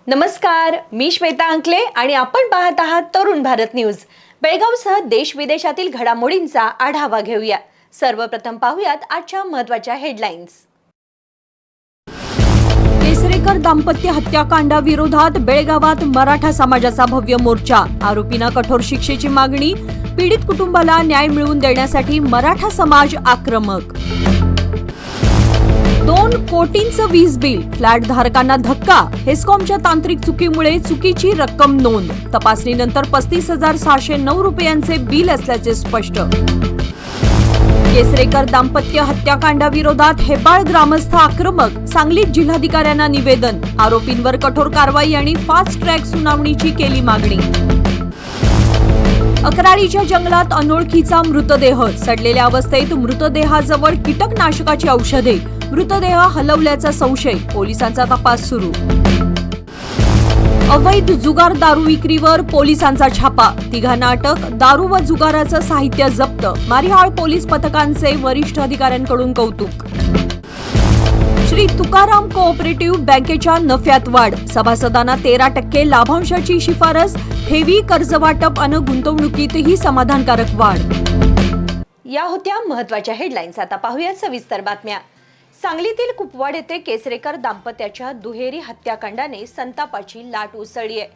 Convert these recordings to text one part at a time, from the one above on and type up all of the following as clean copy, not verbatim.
नमस्कार, मी श्वेता अंकले आणि आपण पाहत आहात तरुण भारत न्यूज। बेळगावसह देश विदेशातील घडामोडींचा आढावा घेऊया। सर्वप्रथम पाहूयात आजच्या महत्त्वाच्या हेडलाईन्स। केसरेकर दाम्पत्य हत्याकांडाविरोधात बेळगावात मराठा समाजाचा भव्य मोर्चा। आरोपींना कठोर शिक्षेची मागणी। पीडित कुटुंबाला न्याय मिळवून देण्यासाठी मराठा समाज आक्रमक। 2 कोटींचं वीज बिल, फ्लॅट धारकांना धक्का। हेस्कॉमच्या तांत्रिक चुकीमुळे चुकीची रक्कम नोंद। तपासणीनंतर 35,609 रुपयांचे बिल असल्याचे स्पष्ट। केसरेकर दाम्पत्य हत्याकांडाविरोधात हेब्बाळ ग्रामस्थ आक्रमक। सांगलीत जिल्हाधिकाऱ्यांना निवेदन। आरोपींवर कठोर कारवाई आणि फास्ट ट्रॅक सुनावणीची केली मागणी। अकराळीच्या जंगलात अनोळखीचा मृतदेह, सडलेल्या अवस्थेत मृतदेहाजवळ कीटकनाशकाची औषधे। मृतदेह हलवल्याचा संशय, पोलिसांचा तपास सुरू। अवैध जुगार दारू विक्रीवर पोलिसांचा छापा, तिघांना अटक। दारू व जुगाराचं साहित्य जप्त। मारिहाळ पोलीस पथकांचे वरिष्ठ अधिकाऱ्यांकडून कौतुक। श्री तुकाराम कोऑपरेटिव्ह बँकेच्या नफ्यात वाढ, सभासदांना 13% लाभांशाची शिफारस। ठेवी, कर्जवाटप आणि गुंतवणुकीतही समाधानकारक वाढ। या होत्या महत्त्वाच्या हेडलाईन्स। आता पाहूया सविस्तर बातम्या। सांगलीतील कुपवाड येथे केसरेकर दाम्पत्याच्या दुहेरी हत्याकांडाने संतापाची लाट उसळली आहे।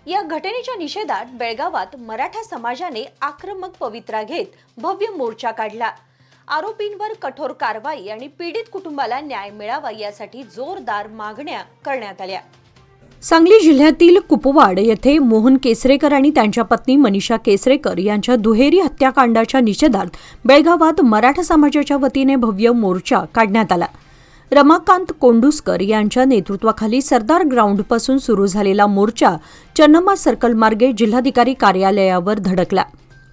या घटनेच्या निषेधात बेळगावात मराठा समाजाने आक्रमक पवित्रा घेत भव्य मोर्चा काढला। आरोपींवर कठोर कारवाई आणि पीडित कुटुंबाला न्याय मिळावा यासाठी जोरदार मागण्या करण्यात आल्या। सांगली जिल्ह्यातील कुपवाड येथे मोहन केसरेकर आणि त्यांच्या पत्नी मनीषा केसरेकर यांच्या दुहेरी हत्याकांडाच्या निषेधार्थ बेळगावात मराठा समाजाच्या वतीने भव्य मोर्चा काढण्यात आला। रमाकांत कोंडुस्कर यांच्या नेतृत्वाखाली सरदार ग्राउंडपासून सुरू झालेला मोर्चा चन्नम्मा सर्कल मार्गे जिल्हाधिकारी कार्यालयावर धडकला।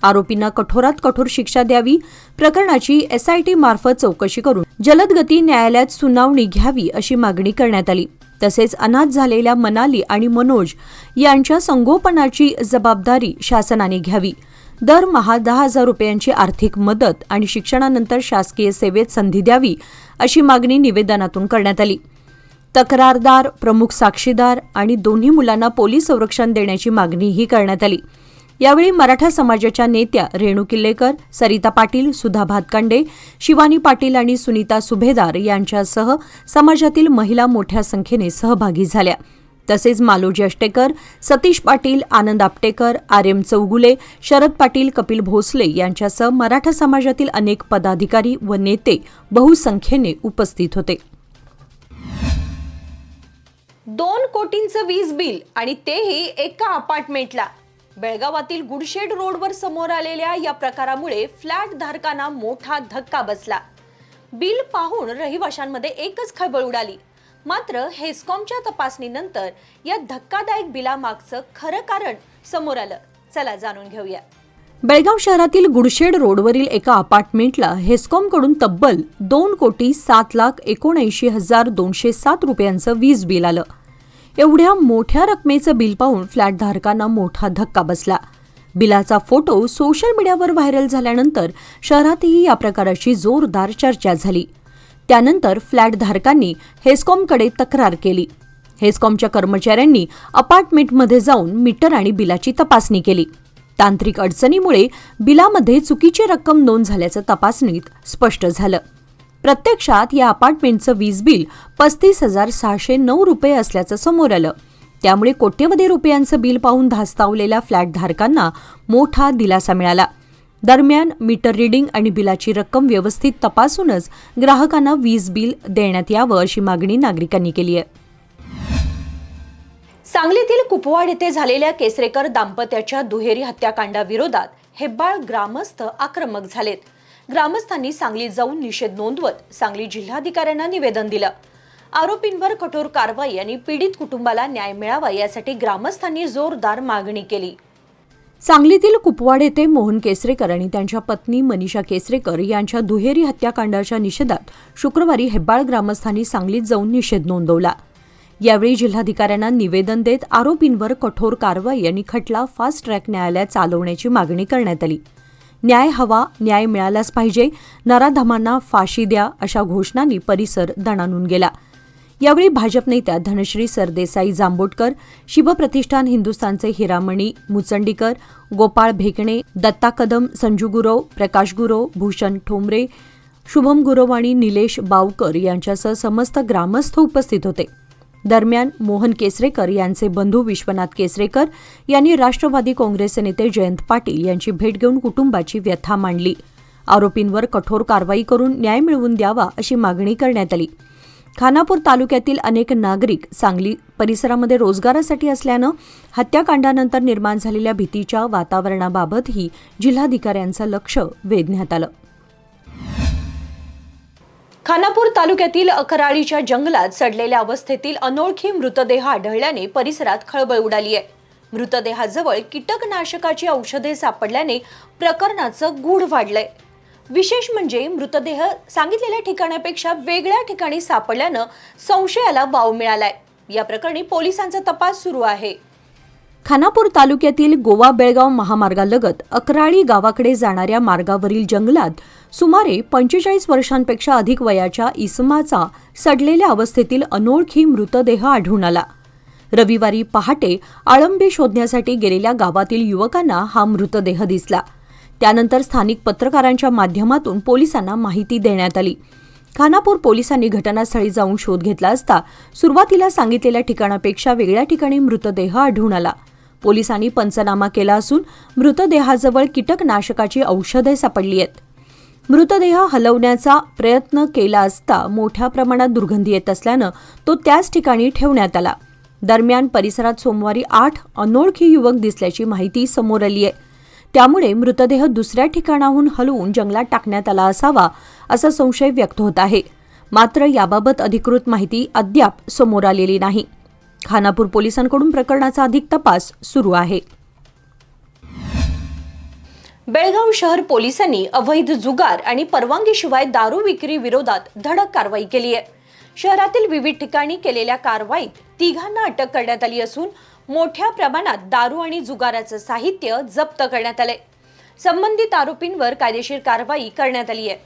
आरोपींना कठोरात कठोर शिक्षा द्यावी, प्रकरणाची SIT मार्फत चौकशी करून जलदगती न्यायालयात सुनावणी घ्यावी अशी मागणी करण्यात आली। तसेच अनाथ झालेल्या मनाली आणि मनोज यांच्या संगोपनाची जबाबदारी शासनाने घ्यावी। दरमहा 10,000 रुपयांची आर्थिक मदत आणि शिक्षणानंतर शासकीय सेवेत संधी द्यावी अशी मागणी निवेदनातून करण्यात आली। तक्रारदार, प्रमुख साक्षीदार आणि दोन्ही मुलांना पोलीस संरक्षण देण्याची मागणीही करण्यात आली। यावेळी मराठा समाजाच्या नेत्या रेणू किल्लेकर, सरिता पाटील, सुधा भातकांडे, शिवानी पाटील आणि सुनीता सुभेदार यांच्यासह समाजातील महिला मोठ्या संख्येने सहभागी झाल्या। तसेच मालोजी अष्टेकर, सतीश पाटील, आनंद आपटेकर, RM चौगुले, शरद पाटील, कपिल भोसले यांच्यासह मराठा समाजातील अनेक पदाधिकारी व नेते बहुसंख्येने उपस्थित होते। 2 कोटींचं वीज बिल आणि तेही एका अपार्टमेंटला। बेळगावातील गुडशेड रोडवर समोर आलेल्या या प्रकारामुळे फ्लॅट धारकांना मोठा धक्का बसला। बिल पाहून रहिवाशांमध्ये एकच खळबळ उडाली। मात्र हेस्कॉमच्या तपासणीनंतर या धक्कादायक बिलामागचं खरं कारण समोर आलं। चला जाणून घेऊया। बेळगाव शहरातील गुडशेड रोडवरील एका अपार्टमेंटला हेस्कॉमकडून तब्बल 2,79,79,207 रुपयांचं वीज बिल आलं। एवढ्या मोठ्या रकमेचं बिल पाहून फ्लॅटधारकांना मोठा धक्का बसला। बिलाचा फोटो सोशल मीडियावर व्हायरल झाल्यानंतर शहरातही या प्रकाराची जोरदार चर्चा झाली। त्यानंतर फ्लॅटधारकांनी हेस्कॉमकडे तक्रार केली। हेस्कॉमच्या कर्मचाऱ्यांनी अपार्टमेंटमध्ये जाऊन मीटर आणि बिलाची तपासणी केली। तांत्रिक अडचणीमुळे बिलामध्ये चुकीची रक्कम नोंद झाल्याचं तपासणीत स्पष्ट झालं। प्रत्यक्षात या अपार्टमेंटचं वीज बिल 35,609 रुपये असल्याचं समोर आलं। त्यामुळे कोट्यवधी रुपयांचं बिल पाहून धास्तावलेल्या फ्लॅटधारकांना मोठा दिलासा मिळाला। दरम्यान मीटर रीडिंग आणि बिलाची रक्कम व्यवस्थित तपासूनच ग्राहकांना वीज बिल देण्यात यावं अशी मागणी नागरिकांनी केली आहे। सांगलीतील कुपवाड येथे झालेल्या केसरेकर दाम्पत्याच्या दुहेरी हत्याकांडाविरोधात हेब्बाळ ग्रामस्थ आक्रमक झालेत। ग्रामस्थांनी सांगलीत जाऊन निषेध नोंदवत सांगली जिल्हाधिकाऱ्यांना निवेदन दिलं। आरोपींवर कठोर कारवाई आणि पीडित कुटुंबाला न्याय मिळावा यासाठी ग्रामस्थांनी जोरदार मागणी केली। सांगलीतील कुपवाड येथे मोहन केसरेकर आणि त्यांच्या पत्नी मनीषा केसरेकर यांच्या दुहेरी हत्याकांडाच्या निषेधात शुक्रवारी हेब्बाळ ग्रामस्थांनी सांगलीत जाऊन निषेध नोंदवला। यावेळी जिल्हाधिकाऱ्यांना निवेदन देत आरोपींवर कठोर कारवाई आणि खटला फास्ट ट्रॅक न्यायालयात चालवण्याची मागणी करण्यात आली। न्याय हवा, न्याय मिळालाच पाहिजे, नराधमांना फाशी द्या अशा घोषणांनी परिसर दणाणून गेला। यावेळी भाजप नेत्या धनश्री सरदेसाई जांभोटकर, शिवप्रतिष्ठान हिंदुस्थानचे हिरामणी मुचंडीकर, गोपाळ भेकणे, दत्ता कदम, संजू गुरव, प्रकाश गुरव, भूषण ठोंबरे, शुभम गुरव आणि निलेश बावकर यांच्यासह समस्त ग्रामस्थ उपस्थित होते. दरम्यान मोहन केसरेकर यांचे बंधू विश्वनाथ केसरेकर यांनी राष्ट्रवादी काँग्रेसचे नेते जयंत पाटील यांची भेट घेऊन कुटुंबाची व्यथा मांडली. आरोपींवर कठोर कारवाई करून न्याय मिळवून द्यावा अशी मागणी करण्यात आली. खानापूर तालुक्यातील अनेक नागरिक सांगली परिसरामध्ये रोजगारासाठी असल्यानं हत्याकांडानंतर निर्माण झालेल्या भीतीच्या वातावरणाबाबतही जिल्हाधिकाऱ्यांचं लक्ष वेधण्यात आलं. खानापूर तालुक्यातील अकराळीच्या जंगलात सडलेल्या अवस्थेतील अनोळखी मृतदेह आढळल्याने परिसरात खळबळ उडाली आहे. मृतदेहाजवळ कीटकनाशकाची औषधे सापडल्याने प्रकरणाचं गूढ वाढलंय. विशेष म्हणजे मृतदेह सांगितलेल्या ठिकाणापेक्षा वेगळ्या ठिकाणी सापडल्यानं संशयाला वाव मिळालाय. या प्रकरणी पोलिसांचा तपास सुरू आहे. खानापूर तालुक्यातील गोवा बेळगाव महामार्गालगत अकराळी गावाकडे जाणाऱ्या मार्गावरील जंगलात सुमारे 45 वर्षांपेक्षा अधिक वयाच्या इसमाचा सडलेल्या अवस्थेतील अनोळखी मृतदेह आढळून आला. रविवारी पहाटे आळंबी शोधण्यासाठी गेलेल्या गावातील युवकांना हा मृतदेह दिसला. त्यानंतर स्थानिक पत्रकारांच्या माध्यमातून पोलिसांना माहिती देण्यात आली. खानापूर पोलिसांनी घटनास्थळी जाऊन शोध घेतला असता सुरुवातीला सांगितलेल्या ठिकाणापेक्षा वेगळ्या ठिकाणी मृतदेह आढळून आला. पोलिसांनी पंचनामा केला असून मृतदेहाजवळ कीटकनाशकाची औषधे सापडली आहेत. मृतदेह हलवण्याचा प्रयत्न केला असता मोठ्या प्रमाणात दुर्गंधी येत असल्यानं तो त्याच ठिकाणी ठेवण्यात आला. दरम्यान परिसरात सोमवारी 8 अनोळखी युवक दिसल्याची माहिती समोर आली आहे. त्यामुळे मृतदेह दुसऱ्या ठिकाणाहून हलवून जंगलात टाकण्यात आला असावा असा संशय व्यक्त होत आहे. मात्र याबाबत अधिकृत माहिती अद्याप समोर आलेली नाही. खानापूर पोलिसांकडून प्रकरणाचा अधिक तपास सुरू आहे. बेळगाव शहर पोलिसांनी अवैध जुगार आणि परवानगीशिवाय दारू विक्री विरोधात धडक कारवाई केली आहे. शहरातील विविध ठिकाणी केलेल्या कारवाईत 3 अटक करण्यात आली असून मोठ्या प्रमाणात दारू आणि जुगाराचं साहित्य जप्त करण्यात आले. संबंधित आरोपींवर कायदेशीर कारवाई करण्यात आली आहे.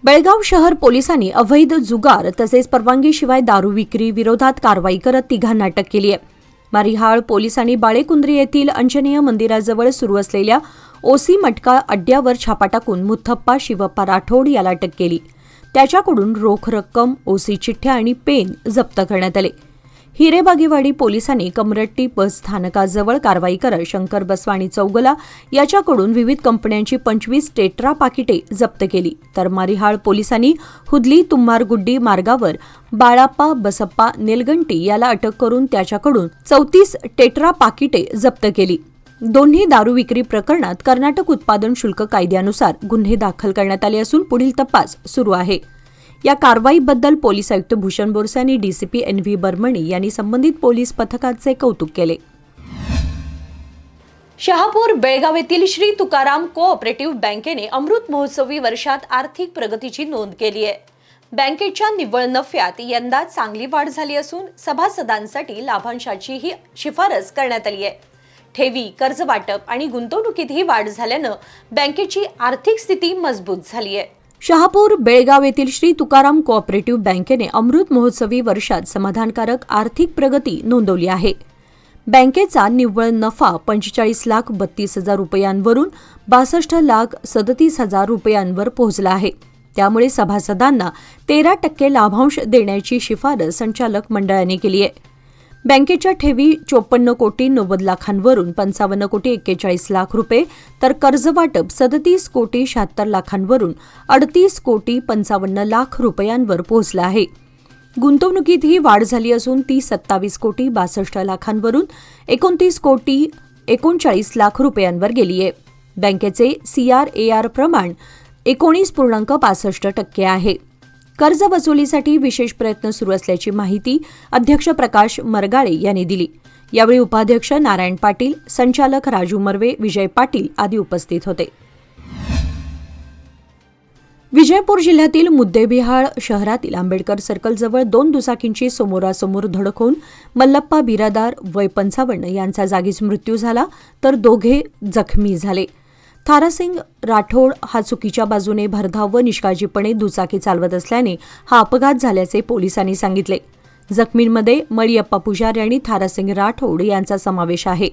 बेळगाव शहर पोलिसांनी अवैध जुगार तसेच परवानगीशिवाय दारू विक्री विरोधात कारवाई करत 3 अटक केली आहे. मारिहाळ पोलिसांनी बाळेकुंद्री येथील अंजनेय मंदिराजवळ सुरू असलेल्या ओसी मटका अड्ड्यावर छापा टाकून मुथप्पा शिवप्पा राठोड याला अटक केली. त्याच्याकडून रोख रक्कम, ओसी चिठ्ठ्या आणि पेन जप्त करण्यात आले. हिरेबागेवाडी पोलिसांनी कमरट्टी बस स्थानकाजवळ कारवाई करत शंकर बसवाणी चौगला याच्याकडून विविध कंपन्यांची 25 टेट्रा पाकिटे जप्त केली. तर मारिहाळ पोलिसांनी हुदली तुम्हारगुड्डी मार्गावर बाळाप्पा बसप्पा नेलगंटी याला अटक करून त्याच्याकडून 34 टेट्रा पाकिटे जप्त केली. दोन्ही दारू विक्री प्रकरणात कर्नाटक उत्पादन शुल्क कायद्यानुसार गुन्हे दाखल करण्यात आले असून पुढील तपास सुरू आहे. या कारवाईबद्दल पोलीस आयुक्त भूषण बोरसे आणि डीसीपी NV बर्मणी यांनी संबंधित पोलीस पथकाचे कौतुक केले. शहापूर बेळगाव येथील श्री तुकाराम कोऑपरेटिव्ह बँकेने अमृत महोत्सवी वर्षात आर्थिक प्रगतीची नोंद केली आहे. बँकेच्या निव्वळ नफ्यात यंदा चांगली वाढ झाली असून सभासदांसाठी लाभांशाचीही शिफारस करण्यात आली आहे. ठेवी, कर्ज वाटप आणि गुंतवणुकीतही वाढ झाल्यानं बँकेची आर्थिक स्थिती मजबूत झाली आहे. शहापूर बेळगाव येथील श्री तुकाराम कोऑपरेटिव्ह बँकेने अमृत महोत्सवी वर्षात समाधानकारक आर्थिक प्रगती नोंदवली आहे. बँकेचा निव्वळ नफा 45,32,000 रुपयांवरून 62,37,000 रुपयांवर पोहोचला आहे. त्यामुळे सभासदांना 13% लाभांश देण्याची शिफारस संचालक मंडळाने केली आहे. बँकेच्या ठेवी 54 कोटी 90 लाखांवरून 55 कोटी 41 लाख रुपये, तर कर्जवाटप 37 कोटी 76 लाखांवरून 38 कोटी 55 लाख रुपयांवर पोहोचलं आहे. गुंतवणुकीतही वाढ झाली असून ती 27 कोटी 62 लाखांवरून 29 कोटी 39 लाख रुपयांवर गेली आहे. बँकेचे CRAR प्रमाण 19.65% आहे. कर्ज वसुलीसाठी विशेष प्रयत्न सुरू असल्याची माहिती अध्यक्ष प्रकाश मरगाळे यांनी दिली. यावेळी उपाध्यक्ष नारायण पाटील, संचालक राजू मर्वे, विजय पाटील आदी उपस्थित होते. विजयपूर जिल्ह्यातील मुद्देबिहाळ शहरातील आंबेडकर सर्कलजवळ 2 दुचाकींची समोरासमोर धडक होऊन मल्लप्पा बिरादार वय 55 यांचा जागीच मृत्यू झाला, तर दोघे जखमी झाले. थारासिंग राठोड हा चुकीच्या बाजूने भरधाव व निष्काळजीपणे दुचाकी चालवत असल्याने हा अपघात झाल्याचे पोलिसांनी सांगितले. जखमींमध्ये मळीयप्पा पुजारी आणि थारासिंग राठोड यांचा समावेश आहे.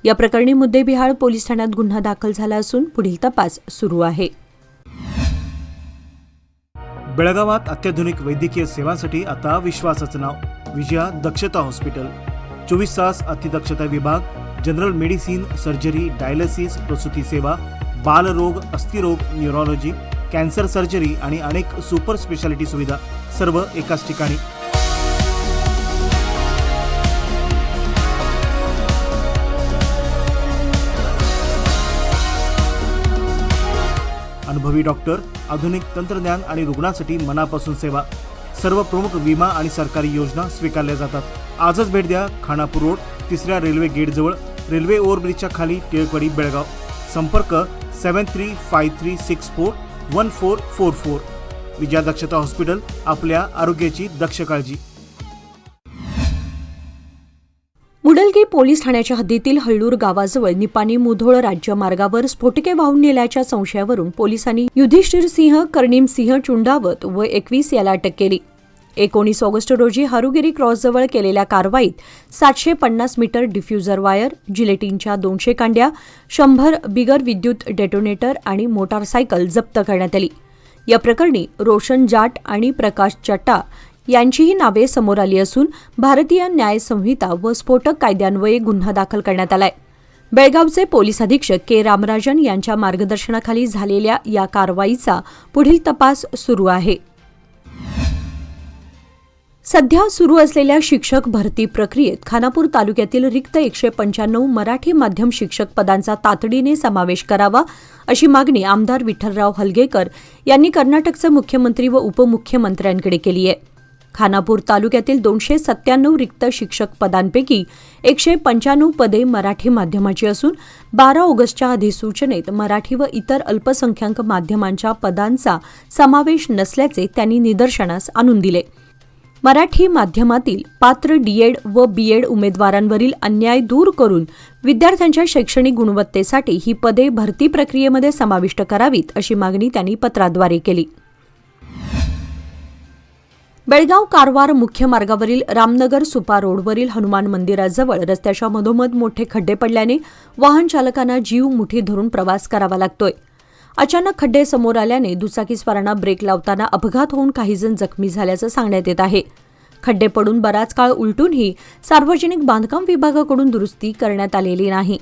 या प्रकरणी मुद्देबिहाळ पोलीस ठाण्यात गुन्हा दाखल झाला असून पुढील तपास सुरू आहे. बेळगावात अत्याधुनिक वैद्यकीय सेवांसाठी आता विश्वासाचं नाव विजया दक्षता हॉस्पिटल. 24 तास अतिदक्षता विभाग, जनरल मेडिसिन, सर्जरी, डायलिसिस, प्रसूती सेवा, बालरोग, अस्थिरोग, न्यूरोलॉजी, कॅन्सर सर्जरी आणि अनेक सुपर स्पेशालिटी सुविधा सर्व एकाच ठिकाणी. अनुभवी डॉक्टर, आधुनिक तंत्रज्ञान आणि रुग्णांसाठी मनापासून सेवा. सर्व प्रमुख विमा आणि सरकारी योजना स्वीकारल्या जातात. आजच भेट द्या. खानापूर रोड, 3ऱ्या रेल्वे गेटजवळ, रेल्वे ओव्हरब्रिजच्या खाली, टिळकवाडी, बेळगाव. संपर्क 7353641444. विजया दक्षता हॉस्पिटल, आपल्या आरोग्याची दक्ष काळजी. मुडलगी पोलीस ठाण्याच्या हद्दीतील हळ्ळूर गावाजवळ निपाणी मुधोळ राज्य मार्गावर स्फोटके वाहून नेल्याच्या संशयावरून पोलिसांनी युधिष्ठिर सिंह, कर्णिम सिंह चुंडावत व 21 याला अटक केली. 19 ऑगस्ट रोजी हारुगिरी क्रॉसजवळ केलेल्या कारवाईत 750 मीटर डिफ्युजर वायर, जिलेटिनच्या 200 कांड्या, 100 बिगर विद्युत डेटोनेटर आणि मोटारसायकल जप्त करण्यात आली. या प्रकरणी रोशन जाट आणि प्रकाश चट्टा यांचीही नावे समोर आली असून भारतीय न्याय संहिता व स्फोटक कायद्यान्वये गुन्हा दाखल करण्यात आलाय. बेळगावचे पोलीस अधीक्षक के रामराजन यांच्या मार्गदर्शनाखाली झालेल्या या कारवाईचा पुढील तपास सुरू आहे. सध्या सुरू असलेल्या शिक्षक भरती प्रक्रियेत खानापूर तालुक्यातील रिक्त 195 मराठी माध्यम शिक्षक पदांचा तातडीने समावेश करावा अशी मागणी आमदार विठ्ठलराव हलगेकर यांनी कर्नाटकचे मुख्यमंत्री व उपमुख्यमंत्र्यांकडे केली आहे. खानापूर तालुक्यातील 297 रिक्त शिक्षक पदांपैकी 195 पदे मराठी माध्यमाची असून 12 ऑगस्टच्या अधिसूचनेत मराठी व इतर अल्पसंख्याक माध्यमांच्या पदांचा समावेश नसल्याचे त्यांनी निदर्शनास आणून दिले. मराठी माध्यमातील पात्र डीएड व बीएड उमेदवारांवरील अन्याय दूर करून विद्यार्थ्यांच्या शैक्षणिक गुणवत्तेसाठी ही पदे भरती प्रक्रियेमध्ये समाविष्ट करावीत अशी मागणी त्यांनी पत्राद्वारे केली. बेळगाव कारवार मुख्य मार्गावरील रामनगर सुपा रोडवरील हनुमान मंदिराजवळ रस्त्याच्या मधोमध मोठे खड्डे पडल्याने वाहन चालकांना जीव मुठीत धरून प्रवास करावा लागतोय. अचानक खड्डे समोर आल्याने दुचाकीस्वारांना ब्रेक लावताना अपघात होऊन काही जण जखमी झाल्याचं सांगण्यात येत आहे. खड्डे पडून बराच काळ उलटूनही सार्वजनिक बांधकाम विभागाकडून दुरुस्ती करण्यात आलेली नाही.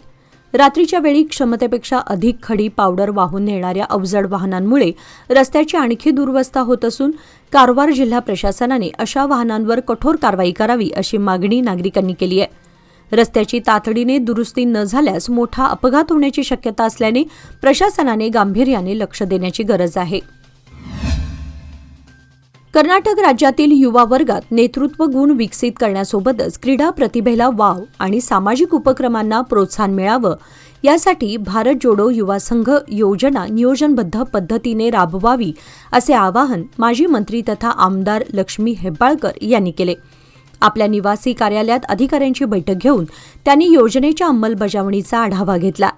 रात्रीच्या वेळी क्षमतेपेक्षा अधिक खडी पावडर वाहून नेणाऱ्या अवजड वाहनांमुळे रस्त्याची आणखी दुरवस्था होत असून कारवार जिल्हा प्रशासनाने अशा वाहनांवर कठोर कारवाई करावी अशी मागणी नागरिकांनी केली आहे. रस्त्याची तातडीने दुरुस्ती न झाल्यास मोठा अपघात होण्याची शक्यता असल्याने प्रशासनाने गांभीर्याने लक्ष देण्याची गरज आहे. कर्नाटक राज्यातील युवा वर्गात नेतृत्व गुण विकसित करण्यासोबतच क्रीडा प्रतिभेला वाव आणि सामाजिक उपक्रमांना प्रोत्साहन मिळावं यासाठी भारत जोडो युवा संघ योजना नियोजनबद्ध पद्धतीने राबवावी असे आवाहन माजी मंत्री तथा आमदार लक्ष्मी हेब्बाळकर यांनी केले. आपल्या निवासी कार्यालयात अधिकाऱ्यांची बैठक घेऊन त्यांनी योजनेच्या अंमलबजावणीचा आढावा घेतला.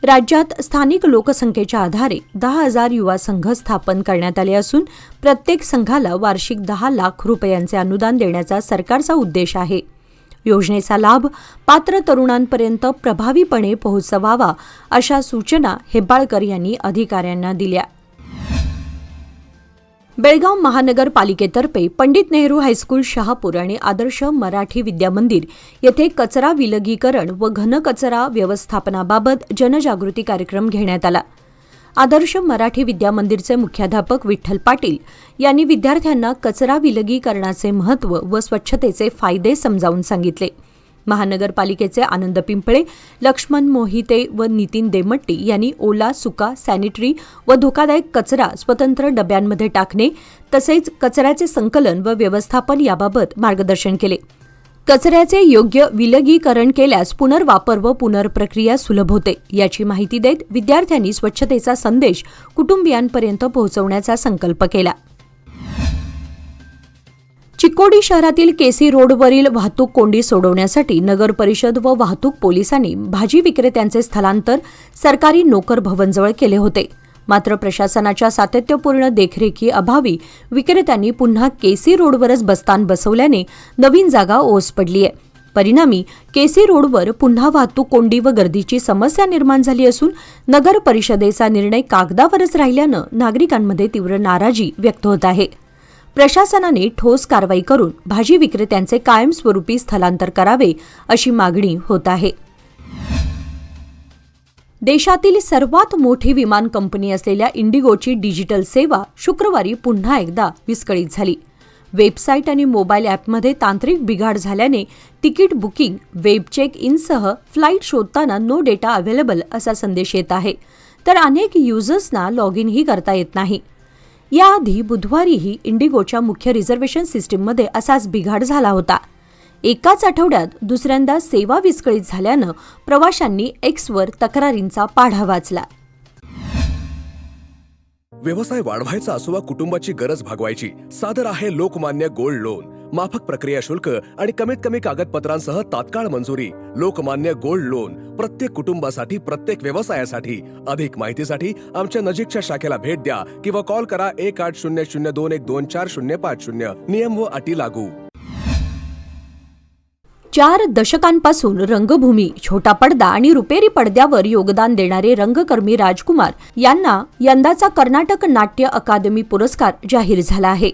राज्यात स्थानिक लोकसंख्येच्या आधारे 10,000 युवा संघ स्थापन करण्यात आले असून प्रत्येक संघाला वार्षिक 10 लाख रुपयांचे अनुदान देण्याचा सरकारचा उद्देश आहे. योजनेचा लाभ पात्र तरुणांपर्यंत प्रभावीपणे पोहोचवावा अशा सूचना हेब्बाळकर यांनी अधिकाऱ्यांना दिल्या. बेळगाव महानगरपालिकेतर्फे पंडित नेहरू हायस्कूल शहापूर आणि आदर्श मराठी विद्यामंदिर येथे कचरा विलगीकरण व घनकचरा व्यवस्थापनाबाबत जनजागृती कार्यक्रम घेण्यात आला. आदर्श मराठी विद्यामंदिरचे मुख्याध्यापक विठ्ठल पाटील यांनी विद्यार्थ्यांना कचरा विलगीकरणाचे महत्त्व व स्वच्छतेचे फायदे समजावून सांगितले. महानगरपालिकेचे आनंद पिंपळे, लक्ष्मण मोहिते व नितीन देमट्टी यांनी ओला, सुका, सॅनिटरी व धोकादायक कचरा स्वतंत्र डब्यांमध्ये टाकणे तसेच कचऱ्याचे संकलन व व्यवस्थापन याबाबत मार्गदर्शन केले. कचऱ्याचे योग्य विलगीकरण केल्यास पुनर्वापर व पुनर्प्रक्रिया सुलभ होते याची माहिती देत विद्यार्थ्यांनी स्वच्छतेचा संदेश कुटुंबियांपर्यंत पोहोचवण्याचा संकल्प केला. चिकोडी शहरातील केसी रोडवरील वाहतूक कोंडी सोडवण्यासाठी नगर परिषद व वाहतूक पोलिसांनी भाजी विक्रेत्यांचे स्थलांतर सरकारी नोकर भवनजवळ केले होते. मात्र प्रशासनाच्या सातत्यपूर्ण देखरेखी अभावी विक्रेत्यांनी पुन्हा केसी रोडवरच बस्तान बसवल्याने नवीन जागा ओस पडली आहे. परिणामी केसी रोडवर पुन्हा वाहतूक कोंडी व गर्दीची समस्या निर्माण झाली असून नगर परिषदेचा निर्णय कागदावरच राहिल्यानं नागरिकांमध्ये तीव्र नाराजी व्यक्त होत आहे. प्रशासनाने ठोस कारवाई करून भाजी विक्रेत्यांचे कायमस्वरूपी स्थलांतर करावे अशी मागणी होत आहे. देशातील सर्वात मोठी विमान कंपनी असलेल्या इंडिगोची डिजिटल सेवा शुक्रवारी पुन्हा एकदा विस्कळीत झाली. वेबसाईट आणि मोबाईल ॲपमध्ये तांत्रिक बिघाड झाल्याने तिकीट बुकिंग, वेब चेक इनसह फ्लाईट शोधताना नो डेटा अवेलेबल असा संदेश येत आहे. तर अनेक युजर्सना लॉग इनही करता येत नाही. याआधी बुधवारीही इंडिगोच्या मुख्य रिझर्वेशन सिस्टीममध्ये असाच बिघाड झाला होता. एकाच आठवड्यात दुसऱ्यांदा सेवा विस्कळीत झाल्यानं प्रवाशांनी एक्सवर तक्रारींचा पाढा वाचला. व्यवसाय वाढवायचा असो वा कुटुंबाची गरज भागवायची, सादर आहे लोकमान्य गोल्ड लोन. माफक प्रक्रिया शुल्क आणि कमीत कमी कागदपत्रांसह तात्काळ मंजुरी. लोकमान्य गोल्ड लोन प्रत्येक कुटुंबासाठी, प्रत्येक व्यवसायासाठी. अधिक माहितीसाठी आमच्या नजीकच्या शाखेला भेट द्या किंवा कॉल करा 1800212450. नियम व अटी लागू. 4 दशकांपासून रंगभूमी, छोटा पडदा आणि रुपेरी पडद्यावर योगदान देणारे रंगकर्मी राजकुमार यांना यंदाचा कर्नाटक नाट्य अकादमी पुरस्कार जाहीर झाला आहे.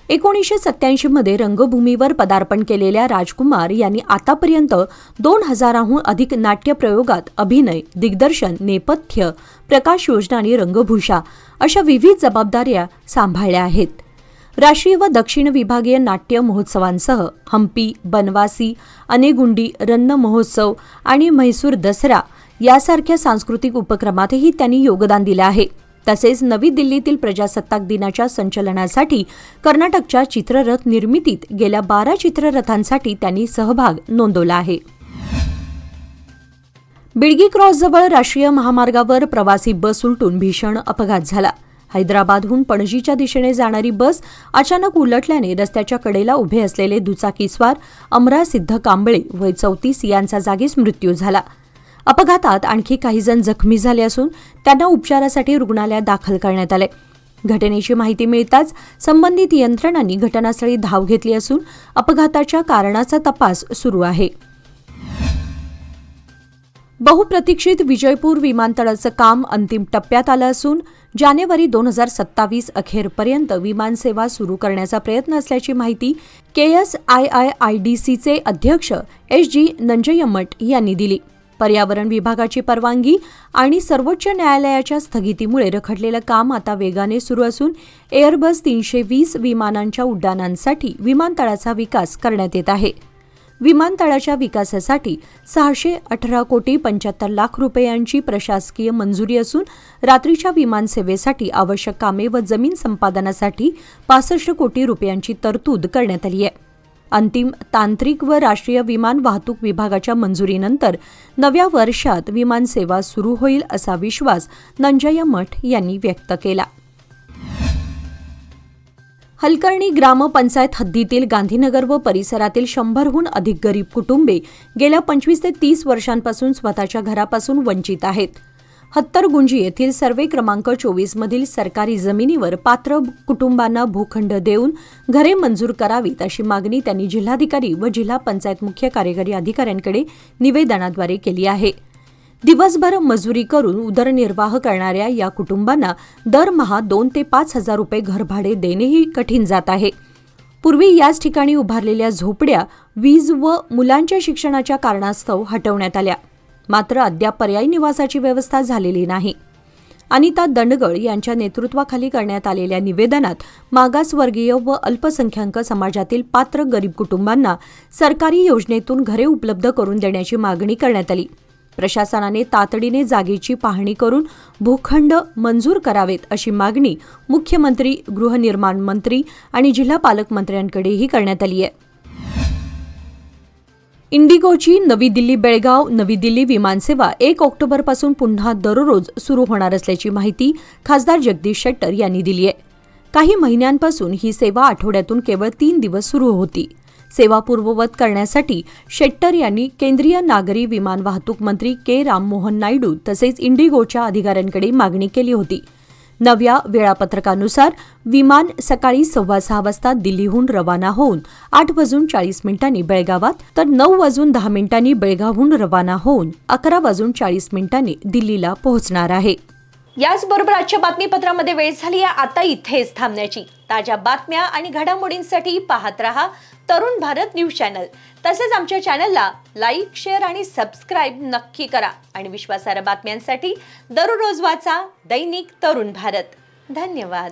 1987 मध्ये रंगभूमीवर पदार्पण केलेल्या राजकुमार यांनी आतापर्यंत 2000हून अधिक नाट्यप्रयोगात अभिनय, दिग्दर्शन, नेपथ्य, प्रकाश योजना आणि रंगभूषा अशा विविध जबाबदाऱ्या सांभाळल्या आहेत. राष्ट्रीय व दक्षिण विभागीय नाट्य महोत्सवांसह हम्पी, बनवासी, अनेगुंडी, रन्न महोत्सव आणि म्हैसूर दसरा यासारख्या सांस्कृतिक उपक्रमातही त्यांनी योगदान दिलं आहे. तसेच नवी दिल्लीतील प्रजासत्ताक दिनाच्या संचलनासाठी कर्नाटकच्या चित्ररथ निर्मितीत गेल्या 12 चित्ररथांसाठी त्यांनी सहभाग नोंदवला आहे. बिडगी क्रॉसजवळ राष्ट्रीय महामार्गावर प्रवासी बस उलटून भीषण अपघात झाला. हैदराबादहून पणजीच्या दिशेने जाणारी बस अचानक उलटल्याने रस्त्याच्या कडेला उभे असलेले दुचाकीस्वार अमरा सिद्ध कांबळे वय 34 यांचा जागीच मृत्यू झाला. अपघातात आणखी काही जण जखमी झाले असून त्यांना उपचारासाठी रुग्णालयात दाखल करण्यात आले. घटनेची माहिती मिळताच संबंधित यंत्रणांनी घटनास्थळी धाव घेतली असून अपघाताच्या कारणाचा तपास सुरू आहे. बहुप्रतीक्षित विजयपूर विमानतळाचं काम अंतिम टप्प्यात आलं असून जानेवारी 2027 अखेरपर्यंत विमानसेवा सुरू करण्याचा प्रयत्न असल्याची माहिती KSIIIDCचे अध्यक्ष SG नंजयमठ यांनी दिली. पर्यावरण विभागाची परवानगी आणि सर्वोच्च न्यायालयाच्या स्थगितीमुळे रखडलेलं काम आता वेगाने सुरू असून एअरबस 320 विमानांच्या उड्डाणांसाठी विमानतळाचा विकास करण्यात येत आहे. विमानतळाच्या विकासासाठी 618,75 लाख रुपयांची प्रशासकीय मंजुरी असून रात्रीच्या विमानसेवेसाठी आवश्यक कामे व जमीन संपादनासाठी 65 कोटी रुपयांची तरतूद करण्यात आली आहे. अंतिम तांत्रिक व राष्ट्रीय विमान वाहतूक विभागाच्या मंजुरीनंतर नव्या वर्षात विमानसेवा सुरू होईल असा विश्वास नंजयमठ यांनी व्यक्त केला. हलकर्णी ग्रामपंचायत हद्दीतील गांधीनगर व परिसरातील 100हून अधिक गरीब कुटुंबे गेल्या 25 ते 30 वर्षांपासून स्वतःच्या घरापासून वंचित आहेत. हत्तरगुंजी येथील सर्वे क्रमांक 24 मधील सरकारी जमिनीवर पात्र कुटुंबांना भूखंड देऊन घरे मंजूर करावीत अशी मागणी त्यांनी जिल्हाधिकारी व जिल्हा पंचायत मुख्य कार्यकारी अधिकाऱ्यांकडे निवेदनाद्वारे केली आहे. दिवसभर मजुरी करून उदरनिर्वाह करणाऱ्या या कुटुंबांना दरमहा 2 ते 5 हजार रुपये घरभाडे देणेही कठीण जात आहे. पूर्वी याच ठिकाणी उभारलेल्या झोपड्या वीज व मुलांच्या शिक्षणाच्या कारणास्तव हटवण्यात आल्या. मात्र अद्याप पर्यायी निवासाची व्यवस्था झालेली नाही. अनिता दंडगळ यांच्या नेतृत्वाखाली करण्यात आलेल्या निवेदनात मागासवर्गीय व अल्पसंख्याक समाजातील पात्र गरीब कुटुंबांना सरकारी योजनेतून घरे उपलब्ध करून देण्याची मागणी करण्यात आली. प्रशासनाने तातडीने जागेची पाहणी करून भूखंड मंजूर करावेत अशी मागणी मुख्यमंत्री, गृहनिर्माण मंत्री आणि जिल्हा पालकमंत्र्यांकडेही करण्यात आली आहे. इंडिगोची नवी दिल्ली बेळगाव नवी दिल्ली विमानसेवा 1 ऑक्टोबरपासून पुन्हा दररोज सुरू होणार असल्याची माहिती खासदार जगदीश शेट्टर यांनी दिली आहे. काही महिन्यांपासून ही सेवा आठवड्यातून केवळ 3 दिवस सुरू होती. सेवा पूर्ववत करण्यासाठी शेट्टर यांनी केंद्रीय नागरी विमान वाहतूक मंत्री के. राममोहन नायडू तसेच इंडिगोच्या अधिकाऱ्यांकडे मागणी केली होती. नव्या वेळापत्रकानुसार विमान सकाळी 6:15 वाजता दिल्लीहून रवाना होऊन 8:40 बेळगावात तर 9:10 बेळगावहून रवाना होऊन 11:40 दिल्लीला पोहोचणार आहे. याचबरोबर आजच्या बातमीपत्रामध्ये वेळ झाली आहे आता इथेच थांबण्याची. ताज्या बातम्या आणि घडामोडींसाठी पाहत रहा तरुण भारत न्यूज चॅनल. तसेच आमच्या चॅनलला लाईक, शेअर आणि सबस्क्राईब नक्की करा. आणि विश्वासार्ह बातम्यांसाठी दररोज वाचा दैनिक तरुण भारत. धन्यवाद.